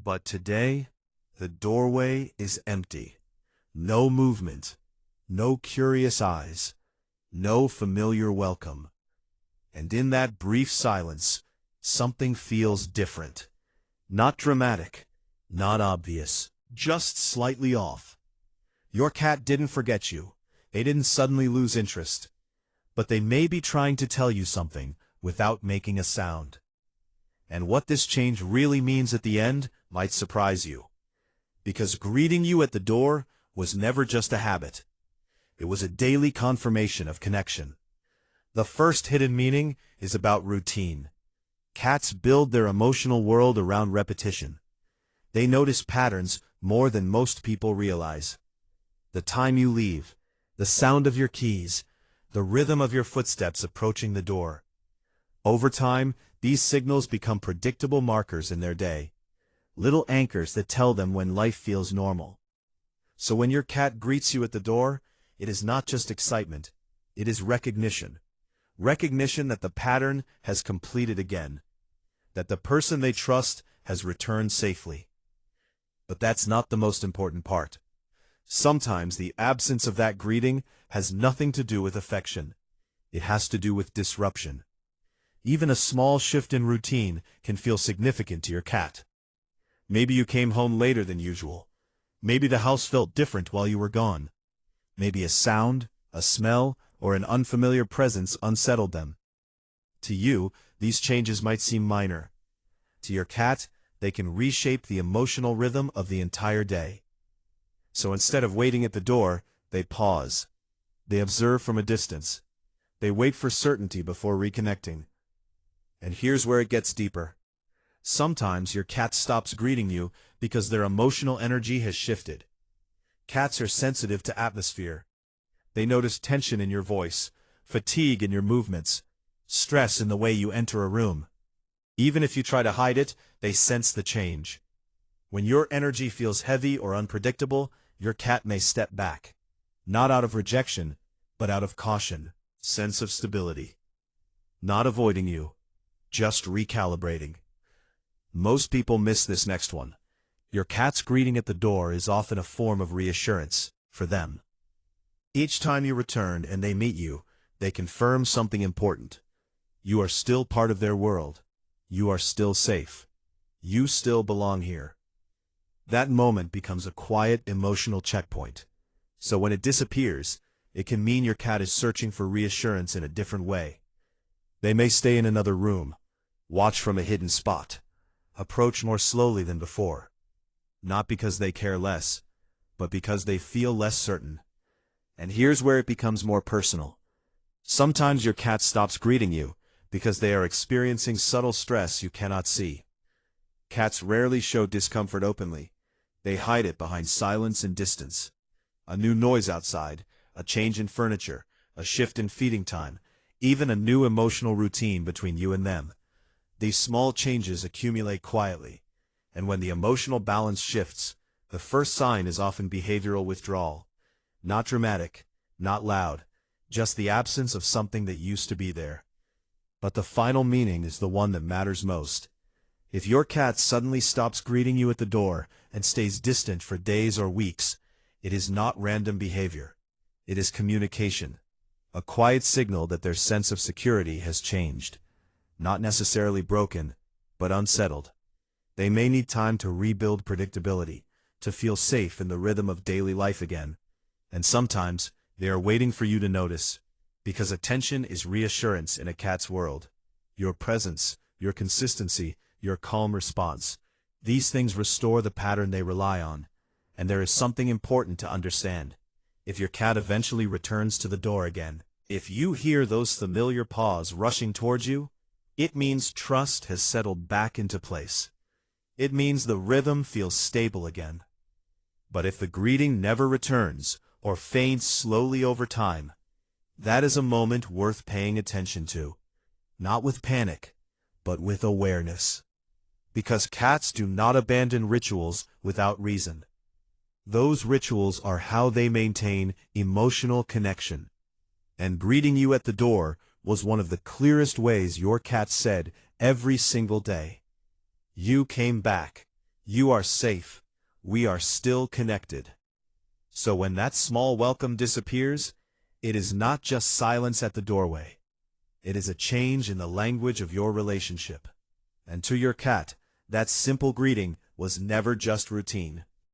But today, the doorway is empty. No movement, no curious eyes, no familiar welcome. And in that brief silence, something feels different. Not dramatic, not obvious, just slightly off. Your cat didn't forget you. They didn't suddenly lose interest. But they may be trying to tell you something without making a sound. And what this change really means at the end might surprise you. Because greeting you at the door was never just a habit. It was a daily confirmation of connection. The first hidden meaning is about routine. Cats build their emotional world around repetition. They notice patterns more than most people realize. The time you leave, the sound of your keys, the rhythm of your footsteps approaching the door. Over time, these signals become predictable markers in their day, little anchors that tell them when life feels normal. So when your cat greets you at the door, it is not just excitement, it is recognition. Recognition that the pattern has completed again, that the person they trust has returned safely. But that's not the most important part. Sometimes the absence of that greeting has nothing to do with affection. It has to do with disruption. Even a small shift in routine can feel significant to your cat. Maybe you came home later than usual. Maybe the house felt different while you were gone. Maybe a sound, a smell, or an unfamiliar presence unsettled them. To you, these changes might seem minor. To your cat, they can reshape the emotional rhythm of the entire day. So instead of waiting at the door, they pause. They observe from a distance. They wait for certainty before reconnecting. And here's where it gets deeper. Sometimes your cat stops greeting you because their emotional energy has shifted. Cats are sensitive to atmosphere. They notice tension in your voice, fatigue in your movements, stress in the way you enter a room. Even if you try to hide it, they sense the change. When your energy feels heavy or unpredictable, your cat may step back. Not out of rejection, but out of caution, sense of stability. Not avoiding you, just recalibrating. Most people miss this next one. Your cat's greeting at the door is often a form of reassurance for them. Each time you return and they meet you, they confirm something important. You are still part of their world. You are still safe. You still belong here. That moment becomes a quiet, emotional checkpoint. So when it disappears, it can mean your cat is searching for reassurance in a different way. They may stay in another room, watch from a hidden spot, approach more slowly than before. Not because they care less, but because they feel less certain. And here's where it becomes more personal. Sometimes your cat stops greeting you because they are experiencing subtle stress you cannot see. Cats rarely show discomfort openly. They hide it behind silence and distance. A new noise outside, a change in furniture, a shift in feeding time, even a new emotional routine between you and them. These small changes accumulate quietly, and when the emotional balance shifts, the first sign is often behavioral withdrawal. Not dramatic, not loud, just the absence of something that used to be there. But the final meaning is the one that matters most. If your cat suddenly stops greeting you at the door and stays distant for days or weeks, it is not random behavior. It is communication, a quiet signal that their sense of security has changed. Not necessarily broken, but unsettled. They may need time to rebuild predictability, to feel safe in the rhythm of daily life again. And sometimes, they are waiting for you to notice, because attention is reassurance in a cat's world. Your presence, your consistency, your calm response. These things restore the pattern they rely on. And there is something important to understand. If your cat eventually returns to the door again, if you hear those familiar paws rushing towards you, it means trust has settled back into place. It means the rhythm feels stable again. But if the greeting never returns, or fades slowly over time, that is a moment worth paying attention to. Not with panic, but with awareness. Because cats do not abandon rituals without reason. Those rituals are how they maintain emotional connection. And greeting you at the door was one of the clearest ways your cat said every single day, "You came back. You are safe. We are still connected. So when that small welcome disappears, it is not just silence at the doorway. It is a change in the language of your relationship. And to your cat, that simple greeting was never just routine.